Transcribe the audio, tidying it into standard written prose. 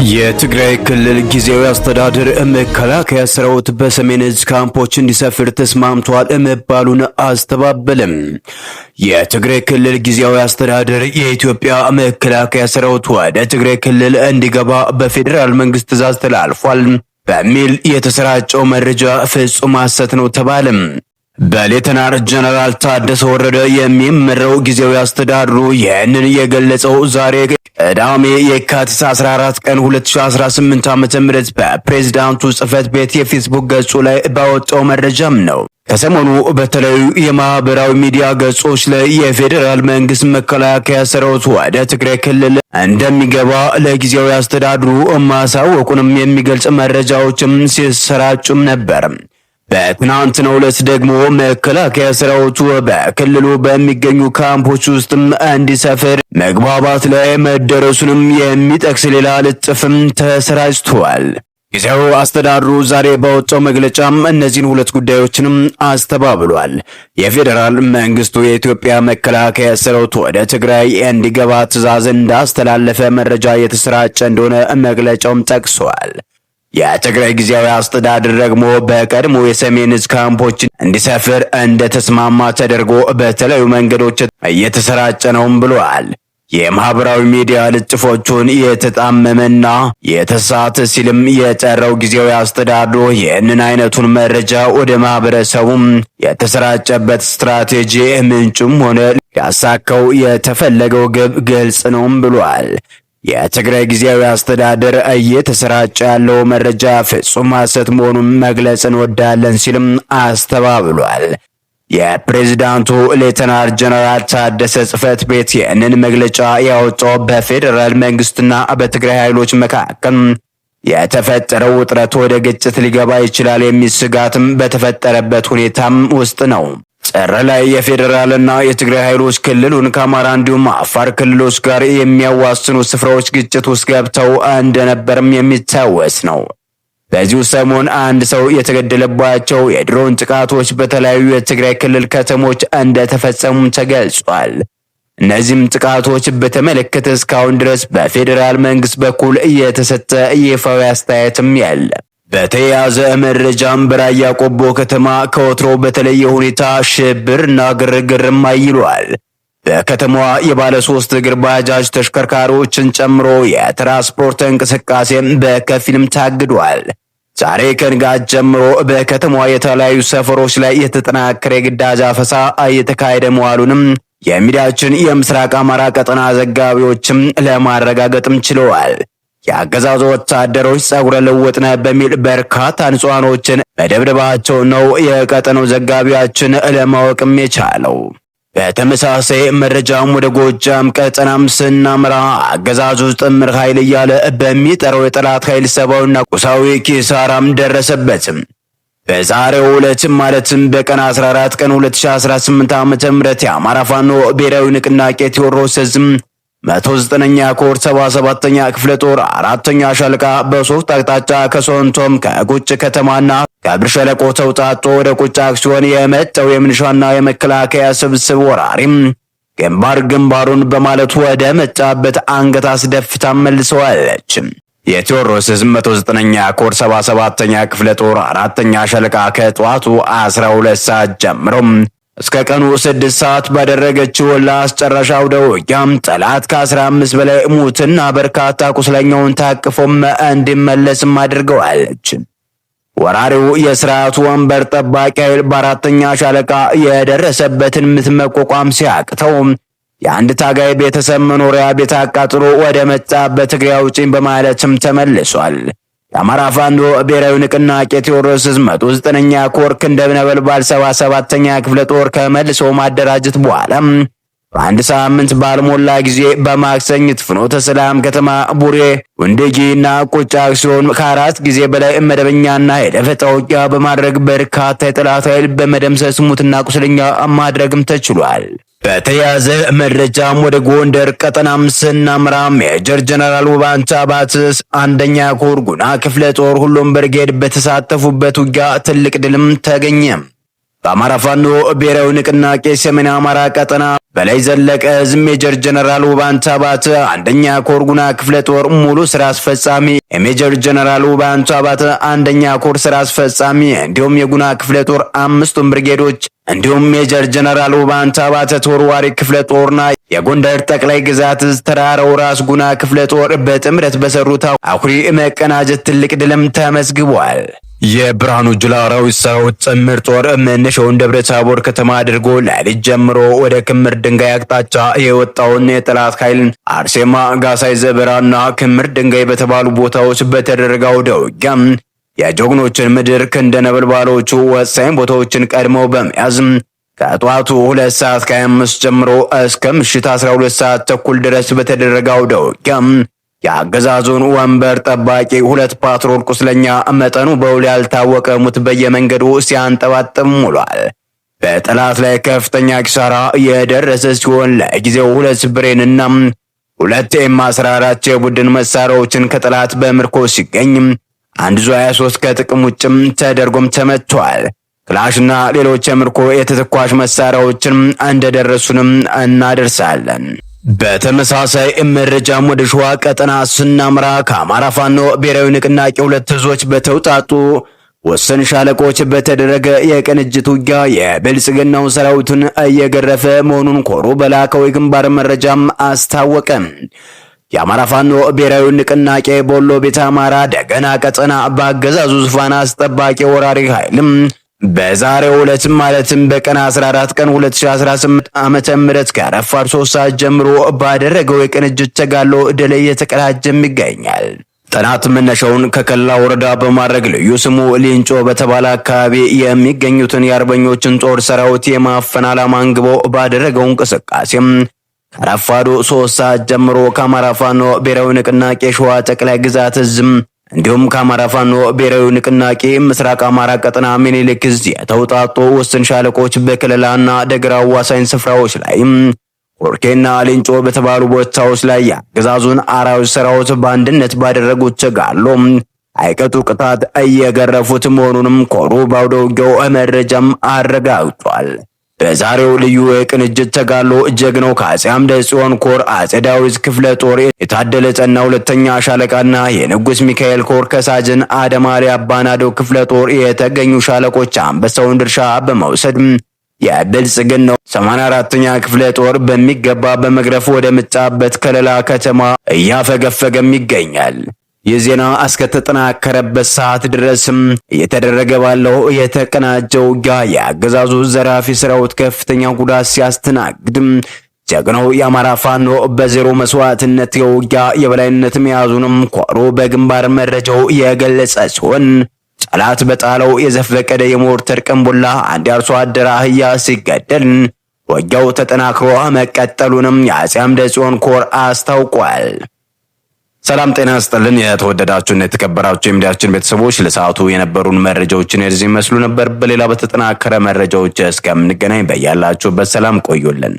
የትግራይ ክልል ጊዜያዊ አስተዳደር መከላከያ ሰራዊት በሰሜን እዝ ካምፖች እንዲሰፍር ተስማምቷል መባሉን አስተባበለም። የትግራይ ክልል ጊዜያዊ አስተዳደር የኢትዮጵያ መከላከያ ሰራዊት ወደ ትግራይ ክልል እንዲገባ በፌዴራል መንግስት ትዕዛዝ ተላልፏል በሚል የተሰራጨው መረጃ ፍጹም ሐሰት ነው ተባለም። በሌተናል ጀነራል ታደሰ ወረደ የሚመራው ጊዜያዊ አስተዳደሩ ይህንን የገለጸው ዛሬ ቅዳሜ የካቲት 14 ቀን 2018 ዓ.ም በፕሬዝዳንቱ ጽህፈት ቤት የፌስቡክ ገጹ ላይ ባወጣው መረጃም ነው። ከሰሞኑ በተለያዩ የማህበራዊ ሚዲያ ገጾች ላይ የፌዴራል መንግስት መከላከያ ሰራዊት ወደ ትግራይ ክልል እንደሚገባ ለጊዜያዊ አስተዳደሩ ማሳወቁንም የሚገልጽ መረጃዎችም ሲሰራጩም ነበር። በትናንትናው ዕለት ደግሞ መከላከያ ሰራዊቱ በክልሉ በሚገኙ ካምፖች ውስጥ እንዲሰፍር መግባባት ላይ መደረሱንም የሚጠቅስ ሌላ ልጥፍም ተሰራጭቷል። ጊዜያዊ አስተዳደሩ ዛሬ ባወጣው መግለጫም እነዚህን ሁለት ጉዳዮችንም አስተባብሏል። የፌዴራል መንግስቱ የኢትዮጵያ መከላከያ ሰራዊት ወደ ትግራይ እንዲገባ ትዕዛዝ እንዳስተላለፈ መረጃ የተሰራጨ እንደሆነ መግለጫውም ጠቅሷል። የትግራይ ጊዜያዊ አስተዳደር ደግሞ በቀድሞ የሰሜን እዝ ካምፖች እንዲሰፍር እንደተስማማ ተደርጎ በተለያዩ መንገዶች እየተሰራጨ ነውም ብሏል። የማህበራዊ ሚዲያ ልጥፎቹን የተጣመመና የተሳተ ሲልም የጠራው ጊዜያዊ አስተዳደሩ ይህንን አይነቱን መረጃ ወደ ማህበረሰቡም የተሰራጨበት ስትራቴጂ ምንጩም ሆነ ያሳካው የተፈለገው ግብ ግልጽ ነውም ብሏል። የትግራይ ጊዜያዊ አስተዳደር እየተሰራጨ ያለው መረጃ ፍጹም ሐሰት መሆኑን መግለጽ እንወዳለን ሲልም አስተባብሏል። የፕሬዝዳንቱ ሌተናል ጀነራል ታደሰ ጽህፈት ቤት ይህንን መግለጫ ያወጣው በፌዴራል መንግስትና በትግራይ ኃይሎች መካከል የተፈጠረው ውጥረት ወደ ግጭት ሊገባ ይችላል የሚል ስጋትም በተፈጠረበት ሁኔታም ውስጥ ነው። ጥር ላይ የፌዴራልና የትግራይ ኃይሎች ክልሉን ከአማራ እንዲሁም አፋር ክልሎች ጋር የሚያዋስኑ ስፍራዎች ግጭት ውስጥ ገብተው እንደነበርም የሚታወስ ነው። በዚሁ ሰሞን አንድ ሰው የተገደለባቸው የድሮን ጥቃቶች በተለያዩ የትግራይ ክልል ከተሞች እንደተፈጸሙም ተገልጿል። እነዚህም ጥቃቶች በተመለከተ እስካሁን ድረስ በፌዴራል መንግስት በኩል እየተሰጠ ይፋዊ አስተያየትም የለም። በተያያዘ መረጃም በራያ ቆቦ ከተማ ከወትሮ በተለየ ሁኔታ ሽብርና ግርግርም አይሏል። በከተማዋ የባለ 3 እግር ባጃጅ ተሽከርካሪዎችን ጨምሮ የትራንስፖርት እንቅስቃሴ በከፊልም ታግዷል። ዛሬ ከንጋት ጀምሮ በከተማዋ የተለያዩ ሰፈሮች ላይ የተጠናከረ የግዳጅ አፈሳ እየተካሄደ መዋሉንም የሚዲያችን የምስራቅ አማራ ቀጠና ዘጋቢዎችም ለማረጋገጥም ችለዋል። የአገዛዙ ወታደሮች ጸጉረ ልውጥ ነህ በሚል በርካታ ንጹሃኖችን መደብደባቸው ነው የቀጠናው ዘጋቢያችን ለማወቅም የቻለው። በተመሳሳይ መረጃም ወደ ጎጃም ቀጠናም ስናመራ አገዛዙ ጥምር ኃይል እያለ በሚጠራው የጠላት ኃይል ሰብአዊና ቁሳዊ ኪሳራም ደረሰበትም። በዛሬው ዕለት ማለትም በቀን 14 ቀን 2018 ዓ.ም የአማራ ፋኖ ብሔራዊ ንቅናቄ ቴዎድሮስ ዕዝም 109ኛ ኮር 77ኛ ክፍለ ጦር 4ኛ ሻለቃ በሶስት አቅጣጫ ከሶንቶም ከቁጭ ከተማና ከብር ሸለቆ ተውጣጦ ወደ ቁጭ አክሲዮን የመጣው የምንሻና የመከላከያ ስብስብ ወራሪም ግንባሩን በማለት ወደ መጣበት አንገት አስደፍታ መልሰዋለች። የቴዎድሮስ ዕዝ 109ኛ ኮር 77ኛ ክፍለ ጦር 4ኛ ሻለቃ ከጠዋቱ 12 ሰዓት ጀምሮ እስከ ቀኑ 6 ሰዓት ባደረገችው ለአስጨራሽ አውደ ውጊያም ጠላት ከ15 በላይ ሙትና በርካታ ቁስለኛውን ታቅፎም እንዲመለስም አድርገዋለች። ወራሪው የስርዓቱ ወንበር ጠባቂ ኃይል በ4ኛ ሻለቃ የደረሰበትን ምት መቋቋም ሲያቅተው የአንድ ታጋይ ቤተሰብ መኖሪያ ቤት አቃጥሎ ወደ መጣበት ትግሬ አውጪኝ በማለትም ተመልሷል። የአማራ ፋኖ ብሔራዊ ንቅናቄ ቴዎድሮስ ዕዝ 109ኛ ኮር ክንደ ነበልባል 77ኛ ክፍለ ጦር ከመልሶ ማደራጀት በኋላ በአንድ ሳምንት ባልሞላ ጊዜ በማክሰኝት ፍኖተ ሰላም ከተማ ቡሬ ወንደጂና ቁጭ አክሲዮን ከ4 ጊዜ በላይ መደበኛና የደፈጣ ውጊያ በማድረግ በርካታ የጠላት ኃይል በመደምሰስ ሙትና ቁስለኛ ማድረግም ተችሏል። በተያዘ መረጃም ወደ ጎንደር ቀጠናም ስናመራ ሜጀር ጀነራል ውባንታ ባትስ 1ኛ ኮር ጉና ክፍለ ጦር ሁሉም ብርጌድ በተሳተፉበት ውጊያ ትልቅ ድልም ተገኘ። በአማራ ፋኖ ብሔራዊ ንቅናቄ ሰሜን አማራ ቀጠና በላይ ዘለቀ እዝ ሜጀር ጀነራል ውባንተ አባተ አንደኛ ኮር ጉና ክፍለ ጦር ሙሉ ስራ አስፈጻሚ፣ የሜጀር ጀነራል ውባንተ አባተ አንደኛ ኮር ስራ አስፈጻሚ እንዲሁም የጉና ክፍለ ጦር 5ቱም ብርጌዶች እንዲሁም ሜጀር ጀነራል ውባንተ አባተ ተወርዋሪ ክፍለ ጦርና የጎንደር ጠቅላይ ግዛት እዝ ተራራው ራስ ጉና ክፍለ ጦር በጥምረት በሰሩት አኩሪ መቀናጀት ትልቅ ድልም ተመዝግቧል። የብርሃኑ ጁላ አራዊት ሰራዊት ጥምር ጦር መነሻውን ደብረ ታቦር ከተማ አድርጎ ሌሊት ጀምሮ ወደ ክምር ድንጋይ አቅጣጫ የወጣውን የጠላት ኃይል አርሴማ፣ ጋሳይ ዘበራና ክምር ድንጋይ በተባሉ ቦታዎች በተደረገው ውጊያ የጀግኖችን ምድር ክንደ ነበልባሎቹ ወሳኝ ቦታዎችን ቀድመው በመያዝ ከጠዋቱ 2 ሰዓት ከ25 ጀምሮ እስከ ምሽት 12 ሰዓት ተኩል ድረስ በተደረገው ውጊያ የአገዛዙን ወንበር ጠባቂ 2 ፓትሮል ቁስለኛ መጠኑ በውል ያልታወቀ ሙት በየመንገዱ ሲያንጠባጥም ውሏል። በጠላት ላይ ከፍተኛ ኪሳራ የደረሰ ሲሆን ለጊዜው 2 ብሬንና 2 ኤም14 የቡድን መሳሪያዎችን ከጠላት በምርኮ ሲገኝ አንድ ዙ 23 ከጥቅም ውጭም ተደርጎም ተመቷል። ክላሽና ሌሎች የምርኮ የተተኳሽ መሳሪያዎችን እንደደረሱንም እናደርሳለን። በተመሳሳይ መረጃም ወደ ሸዋ ቀጠና ስናምራ ከአማራ ፋኖ ብሔራዊ ንቅናቄ 2 እዞች በተውጣጡ ወሰን ሻለቆች በተደረገ የቅንጅት ውጊያ የብልጽግናው ሰራዊቱን እየገረፈ መሆኑን ኮሩ በላከው የግንባር መረጃም አስታወቀ። የአማራ ፋኖ ብሔራዊ ንቅናቄ በወሎ ቤተ አማራ ደገና ቀጠና በአገዛዙ ዙፋን አስጠባቂ ወራሪ ኃይልም በዛሬው ዕለት ማለትም በቀን 14 ቀን 2018 ዓመተ ምህረት ከረፋድ 3 ሰዓት ጀምሮ ባደረገው የቅንጅት ተጋድሎ ድል እየተቀዳጀም ይገኛል። ጠላት መነሻውን ከከላ ወረዳ በማድረግ ልዩ ስሙ ሊንጮ በተባለ አካባቢ የሚገኙትን የአርበኞችን ጦር ሰራዊት የማፈን ዓላማ አንግቦ ባደረገው እንቅስቃሴም ከረፋዱ 3 ሰዓት ጀምሮ ከአማራ ፋኖ ብሔራዊ ንቅናቄ ሸዋ ጠቅላይ ግዛት እዝም እንዲሁም ከአማራ ፋኖ ብሔራዊ ንቅናቄ ምስራቅ አማራ ቀጠና ምኒልክ እዝ የተውጣጡ ወሰን ሻለቆች በክልላና ደገራ አዋሳኝ ስፍራዎች ላይ ኮርኬና ሊንጮ በተባሉ ቦታዎች ላይ የአገዛዙን አራዊት ሰራዊት በአንድነት ባደረጉት ተጋድሎ አይቀጡ ቅጣት እየገረፉት መሆኑንም ኮሩ ባውደ ውጊያው መረጃም አረጋግጧል። በዛሬው ልዩ የቅንጅት ተጋድሎ ጀግናው ከአጼ አምደ ጽዮን ኮር አጼ ዳዊት ክፍለ ጦር የታደለ ጸና 2ኛ ሻለቃና የንጉስ ሚካኤል ኮር ከሳጅን አደማሪ አባናዶ ክፍለ ጦር የተገኙ ሻለቆች አንበሳውን ድርሻ በመውሰድ የብልጽግናው 84ኛ ክፍለ ጦር በሚገባ በመግረፍ ወደ መጣበት ከለላ ከተማ እያፈገፈገም ይገኛል። የዜና እስከተጠናከረበት ሰዓት ድረስም እየተደረገ ባለው የተቀናጀው ውጊያ የአገዛዙ ዘራፊ ሰራዊት ከፍተኛ ጉዳት ሲያስተናግድም ጀግናው የአማራ ፋኖ በዜሮ መስዋዕትነት የውጊያ የበላይነት መያዙንም ኮሩ በግንባር መረጃው የገለጸ ሲሆን ጠላት በጣለው የዘፈቀደ የሞርተር ቀንቡላ አንድ አርሶ አደር አህያ ሲገደል ውጊያው ተጠናክሮ መቀጠሉንም የአጼ አምደ ጽዮን ኮር አስታውቋል። ሰላም ጤና ይስጥልን። የተወደዳችሁና የተከበራችሁ የሚዲያችን ቤተሰቦች ለሰዓቱ የነበሩን መረጃዎችን እዚህ መስሉ ነበር። በሌላ በተጠናከረ መረጃዎች እስከምንገናኝ በያላችሁበት ሰላም ቆዩልን።